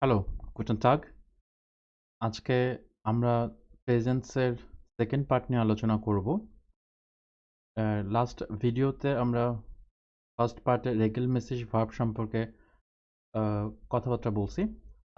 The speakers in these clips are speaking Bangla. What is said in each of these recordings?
হ্যালো, গুটেন টাগ। আজকে আমরা প্রেজেন্সের সেকেন্ড পার্ট নিয়ে আলোচনা করব। লাস্ট ভিডিওতে আমরা ফার্স্ট পার্টে রেগুলার ভার্ব সম্পর্কে কথাবার্তা বলছি।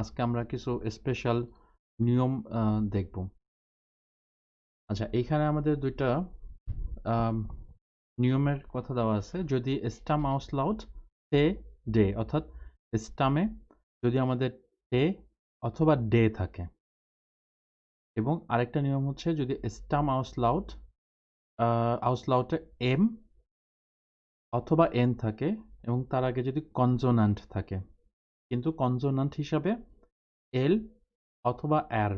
আজকে আমরা কিছু স্পেশাল নিয়ম দেখব। আচ্ছা, এইখানে আমাদের দুইটা নিয়মের কথা দেওয়া আছে। যদি স্টাম আউস লাউড টে ডে, অর্থাৎ স্টামে যদি আমাদের টে অথবা ডে থাকে, এবং আরেকটা নিয়ম হচ্ছে যদি স্টাম আউসলাউটে এম অথবা এন থাকে এবং তার আগে যদি কনজোনান্ট থাকে, কিন্তু কনজোনান্ট হিসাবে এল অথবা আর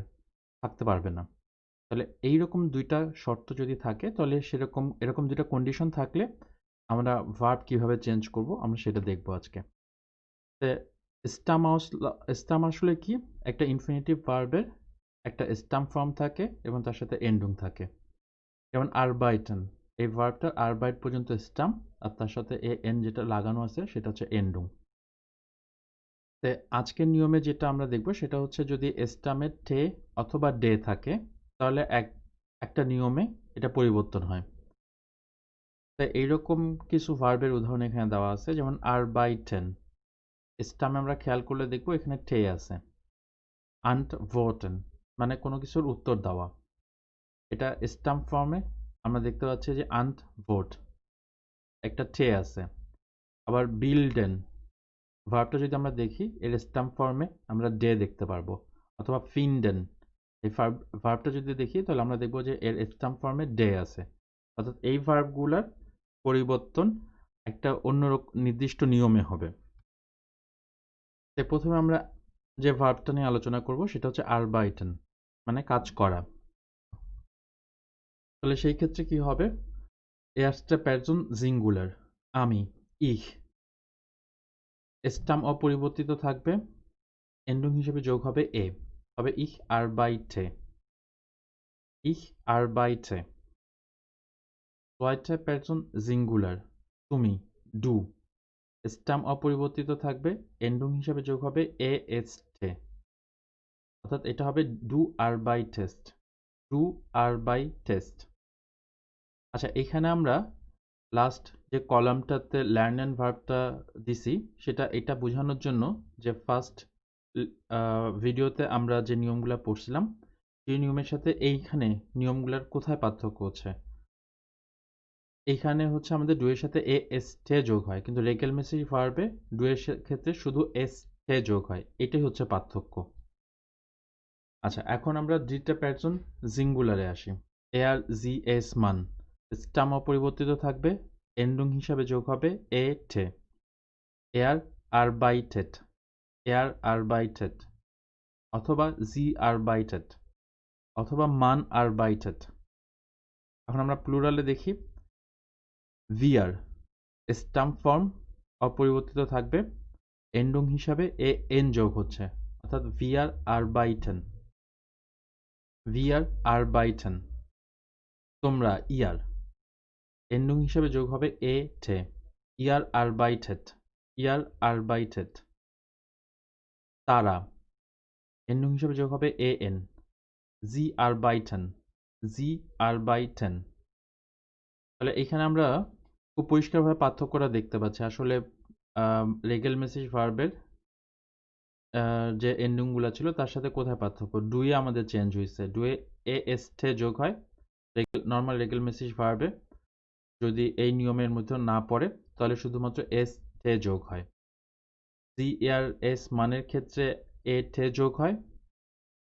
থাকতে পারবে না। তাহলে এইরকম দুইটা শর্ত যদি থাকে, তাহলে এরকম দুইটা কন্ডিশন থাকলে আমরা ভার্ব কিভাবে চেঞ্জ করব আমরা সেটা দেখব আজকে। স্টাম আসলে কি? একটা ইনফিনিটিভ ভার্বের একটা স্টাম ফর্ম থাকে এবং তার সাথে এন্ডুং থাকে। যেমন আরবাইটেন, এই ভার্বটার আরবাইট পর্যন্ত স্টাম, আর তার সাথে এন যেটা লাগানো আছে সেটা হচ্ছে এন্ডুং। তো আজকের নিয়মে যেটা আমরা দেখব সেটা হচ্ছে যদি স্টামে টে অথবা ডে থাকে, তাহলে একটা নিয়মে এটা পরিবর্তন হয়। তাই এইরকম কিছু ভার্বের উদাহরণ এখানে দেওয়া আছে, যেমন আরবাইটেন স্টামে আমরা খেয়াল করলে দেখব এখানে টে আছে। আন্টভোটেন মানে কোনো কিছুর উত্তর দেওয়া, এটা স্টাম ফর্মে আমরা দেখতে পাচ্ছি যে আন্টভোট, একটা টে আছে। আবার বিল্ডেন ভার্বটা যদি আমরা দেখি এর স্টাম ফর্মে আমরা ডে দেখতে পারবো, অথবা ফিন্ডেন এই ভার্বটা যদি দেখি তাহলে আমরা দেখবো যে এর স্টাম ফর্মে ডে আছে। অর্থাৎ এই ভার্বগুলোর পরিবর্তন একটা অন্য নির্দিষ্ট নিয়মে হবে। তো প্রথমে আমরা যে ভার্বটা নিয়ে আলোচনা করব সেটা হচ্ছে আরবাইটেন, মানে কাজ করা। তাহলে সেই ক্ষেত্রে কি হবে? এয়ারস্টা পারসন সিঙ্গুলার, আমি, ইহ, স্টাম অপরিবর্তিত থাকবে, এন্ডিং হিসেবে যোগ হবে এ, হবে ইহ আরবাইটে। ইহ আরবাইটে। zweite পারসন সিঙ্গুলার, তুমি, ডু, স্টাম অপরিবর্তিত থাকবে, এন্ডিং হিসেবে যোগ হবে এ এসটে, অর্থাৎ এটা হবে ডু আরবাইটেস্ট, ডু আরবাইটেস্ট। আচ্ছা, এখানে আমরা লাস্ট যে কলামটাতে লার্ন ভার্বটা দিছি সেটা এটা বোঝানোর জন্য যে ফার্স্ট ভিডিওতে আমরা যে নিয়মগুলো পড়ছিলাম সেই নিয়মের সাথে এইখানে নিয়মগুলোর কোথায় পার্থক্য হচ্ছে। এইখানে হচ্ছে আমাদের ডু এর সাথে এস টে যোগ হয়, কিন্তু রেগুলার ভার্বে ডু এর ক্ষেত্রে শুধু এস টে যোগ হয়। এটাই হচ্ছে পার্থক্য। আচ্ছা, এখন আমরা দ্বিতীয় পারসন সিঙ্গুলারে আসি। এ আর জি এস মান স্টাম অপরিবর্তিত থাকবে, এন্ডিং হিসাবে যোগ হবে এ টে, এয়ার আরবাইটেড, এয়ার আরবাইটেড, অথবা জি আরবাইটেড, অথবা মান আরবাইটেড। এখন আমরা প্লুরালে দেখি। ভিআর স্টাম্প ফর্ম অপরিবর্তিত থাকবে, এন্ডিং হিসাবে এ এন যোগ হচ্ছে, অর্থাৎ ভিআর আরবাইটেন, ভিআর আরবাইটেন। তোমরা, ইয়ার, এন্ডিং হিসাবে যোগ হবে এ টে, ইয়ার আরবাইটেড, ইয়ার আরবাইটেড। তারা, এন্ডিং হিসাবে যোগ হবে এ এন, জি আরবাইটেন, জি আরবাইটেন। তাহলে এখানে আমরা খুব পরিষ্কারভাবে পার্থক্যটা দেখতে পাচ্ছি। আসলে রেগুলার ভার্বের যে এন্ডিংগুলো ছিল তার সাথে কোথায় পার্থক্য। ডুয়ে আমাদের চেঞ্জ হয়েছে, ডুয়ে এ এস টে যোগ হয়। নর্মাল রেগুলার ভার্বে যদি এই নিয়মের মধ্যে না পড়ে তাহলে শুধুমাত্র এস টে যোগ হয়। সি এর এস মানের ক্ষেত্রে এ টে যোগ হয়।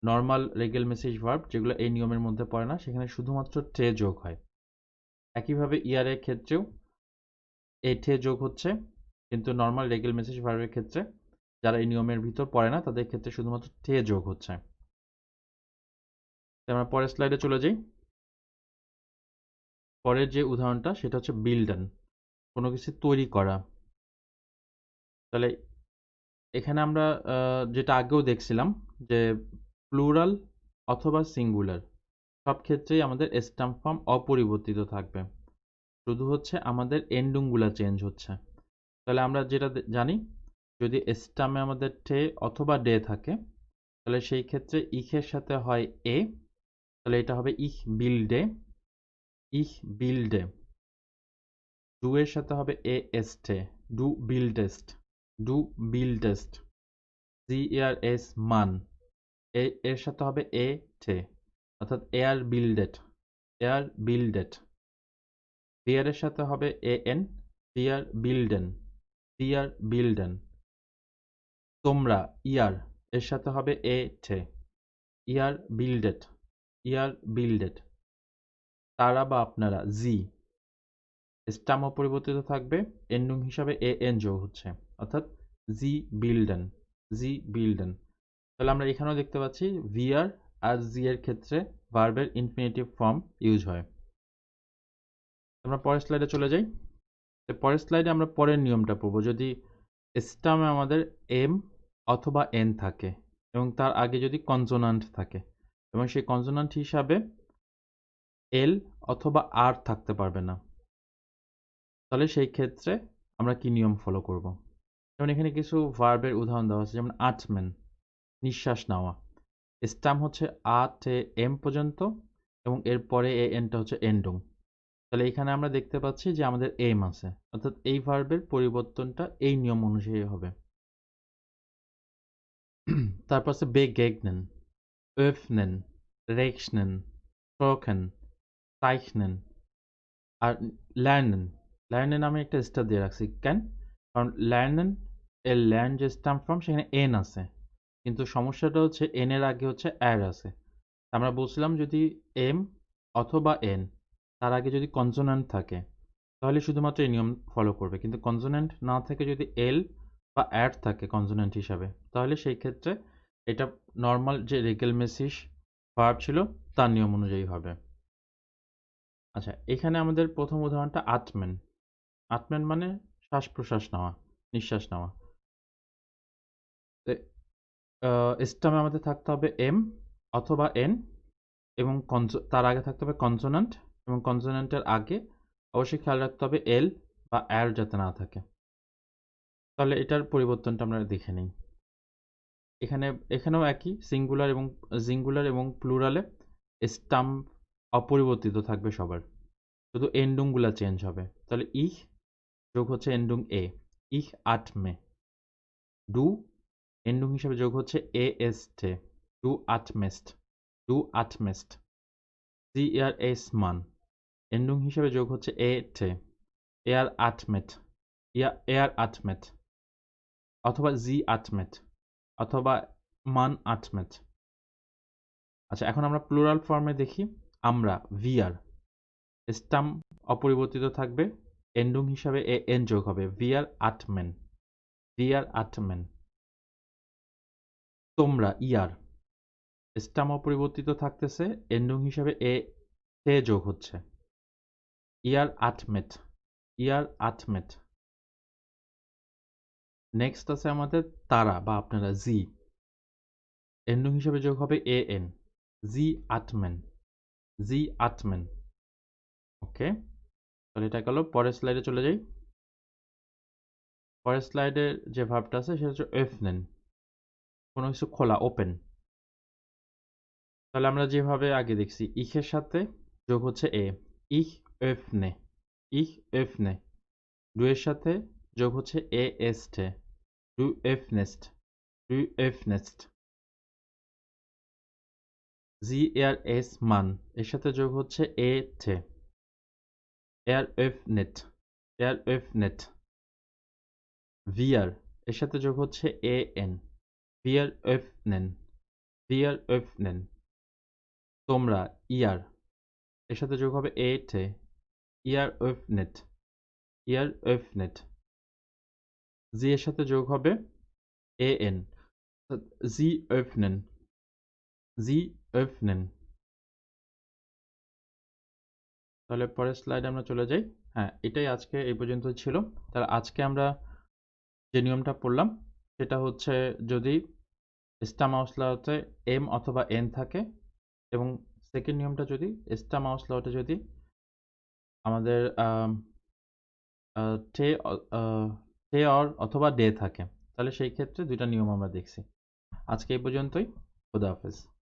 নর্মাল রেগুলার ভার্ব যেগুলো এই নিয়মের মধ্যে পড়ে না সেখানে শুধুমাত্র টে যোগ হয়। একইভাবে ইয়ারের ক্ষেত্রেও এ টে যোগ হচ্ছে, কিন্তু নর্মাল রেগুলার ভার্বের ক্ষেত্রে যারা এই নিয়মের ভিতর পড়ে না তাদের ক্ষেত্রে শুধুমাত্র টে যোগ হচ্ছে। আমরা পরের স্লাইডে চলে যাই। পরের যে উদাহরণটা সেটা হচ্ছে বিল্ডেন, কোনো কিছু তৈরি করা। তাহলে এখানে আমরা যেটা আগেও দেখছিলাম যে প্লুরাল অথবা সিঙ্গুলার সব ক্ষেত্রেই আমাদের স্টাম্প ফর্ম অপরিবর্তিত থাকবে, শুধু হচ্ছে আমাদের এন্ডিংগুলা চেঞ্জ হচ্ছে। তাহলে আমরা যেটা জানি যদি স্টামে আমাদের টে অথবা ডে থাকে তাহলে সেই ক্ষেত্রে ইখের সাথে হয় এ, তাহলে এটা হবে ইখ বিল্ডে, ইখ বিল্ডে। ডু এর সাথে হবে এ এস্টে, ডু বিল্ডেস্ট, ডু বিল্ডেস্ট। জি এর এস মান, এর সাথে হবে এ টে, অর্থাৎ এয়ার বিল্ডেড, এয়ার বিল্ডেড। বিয়ারের সাথে হবে এ এন, বিয়ার বিল্ডেন, বিয়ার বিল্ডেন। তোমরা ইয়ার এর সাথে হবে এ টে, ইয়ার বিল্ডেড, ইয়ার বিল্ডেড। তারা বা আপনারা জি, স্টাম অপরিবর্তিত থাকবে, এন্ডুং হিসাবে এ এন যোগ হচ্ছে, অর্থাৎ জি বিল্ডেন, জি বিল্ডেন। তাহলে আমরা এখানেও দেখতে পাচ্ছি ভিআর আর জি এর ক্ষেত্রে ভার্বের ইনফিনিটিভ ফর্ম ইউজ হয়। আমরা পরের স্লাইডে চলে যাই। পরের স্লাইডে আমরা পরের নিয়মটা পড়বো। যদি স্টামে আমাদের এম অথবা এন থাকে এবং তার আগে যদি কনসোনান্ট থাকে এবং সেই কনসোনান্ট হিসাবে এল অথবা আর থাকতে পারবে না, তাহলে সেই ক্ষেত্রে আমরা কি নিয়ম ফলো করব। যেমন এখানে কিছু ভার্বের উদাহরণ দেওয়া আছে, যেমন আটমেন, নিঃশ্বাস নেওয়া। স্টাম হচ্ছে আ টে এম পর্যন্ত এবং এরপরে এ এনটা হচ্ছে এন্ডুং। তাহলে এখানে আমরা দেখতে পাচ্ছি যে আমাদের এম আছে, অর্থাৎ এই ভার্বের পরিবর্তনটা এই নিয়ম অনুযায়ী হবে। তারপর আছে begegnen, öffnen, rechnen, sprechen, zeichnen আর lernen। lernen আমি একটা স্টার দিয়ে রাখছি কেন, কারণ lernen এর ল্যার্ন যে স্টাম্প ফর্ম সেখানে এন আছে, কিন্তু সমস্যাটা হচ্ছে এন এর আগে হচ্ছে অ্যার আছে। আমরা বলছিলাম যদি এম অথবা এন তার আগে যদি কনসোনেন্ট থাকে তাহলে শুধুমাত্র এই নিয়ম ফলো করবে, কিন্তু কনসোনেন্ট না থেকে যদি এল বা অ্যাড থাকে কনসোনেন্ট হিসাবে তাহলে সেই ক্ষেত্রে এটা নর্মাল যে রেগেলমেসিস ভার্ব ছিল তার নিয়ম অনুযায়ী হবে। আচ্ছা, এখানে আমাদের প্রথম উদাহরণটা আটমেন। আটমেন মানে শ্বাস প্রশ্বাস নেওয়া, নিঃশ্বাস নেওয়া। স্টামে আমাদের থাকতে হবে এম অথবা এন এবং তার আগে থাকতে হবে কনসোনেন্ট এবং কনসোনেন্টের আগে অবশ্যই খেয়াল রাখতে হবে এল বা অ্যার যাতে না থাকে। তাহলে এটার পরিবর্তনটা আমরা দেখে নিই। এখানেও একই সিঙ্গুলার এবং প্লুরালে স্টাম অপরিবর্তিত থাকবে সবার, শুধু এন্ডুংগুলা চেঞ্জ হবে। তাহলে ইহ যোগ হচ্ছে এন্ডুং এ, ইহ আটমে। ডু এন্ডুং হিসেবে যোগ হচ্ছে এ এস্টে, ডু আটমেস্ট, ডু আটমেস্ট। জি এর এস মান এন্ডুং হিসেবে যোগ হচ্ছে এ টে, এয়ার আটমেট, এয়ার আটমেট অথবা জি আটমেট অথবা মান আটমেট। আচ্ছা, এখন আমরা প্লুরাল ফর্মে দেখি। আমরা ভিআর, স্টাম অপরিবর্তিত থাকবে, এন্ডুং হিসাবে এ এন যোগ হবে, ভিআর আটমেন, ভিআর আটমেন। তোমরা ইয়ার, স্টাম অপরিবর্তিত থাকতেছে, এন্ডুং হিসাবে এ টে যোগ হচ্ছে, ইয়ার আটমেট, ইয়ার আটমেট। নেক্সট আছে আমাদের তারা বা আপনারা জি, এন্ডুং হিসাবে যোগ হবে এ এন, জি আটমেন, জি আটমেন। ওকে, তাহলে এটা গেল। পরের স্লাইডে চলে যাই। পরের স্লাইডের যে ভার্বটা আছে সেটা হচ্ছে öffnen, কোনো কিছু খোলা, ওপেন। তাহলে আমরা যেভাবে আগে দেখছি ইখের সাথে যোগ হচ্ছে এ, ich öffne, ich öffne। Do এর সাথে যোগ হচ্ছে এ এস্টে, du öffnest, du öffnest। জি এর এস মান এর সাথে যোগ হচ্ছে এ টে, er öffnet, er öffnet। wir এর সাথে যোগ হচ্ছে A N, wir öffnen, wir öffnen। তোমরা ইয়ার এর সাথে যোগ হবে এ টে, ইয়ার öffnet, ইয়ার öffnet। জি এর সাথে যোগ হবে A N, G öffnen, G öffnen। তাহলে পরের স্লাইডে আমরা চলে যাই। হ্যাঁ, এটাই আজকে এই পর্যন্ত ছিল। তাহলে আজকে আমরা যে নিয়মটা পড়লাম সেটা হচ্ছে যদি স্টাম মাউসলাওতে এম অথবা এন থাকে এবং সেকেন্ড নিয়মটা যদি স্টাম মাউসলাওতে যদি আমাদের টে টে অর অথবা ডে থাকে তাহলে সেই ক্ষেত্রে দুইটা নিয়ম আমরা দেখছি। আজকে এই পর্যন্তই। খোদা হাফেজ।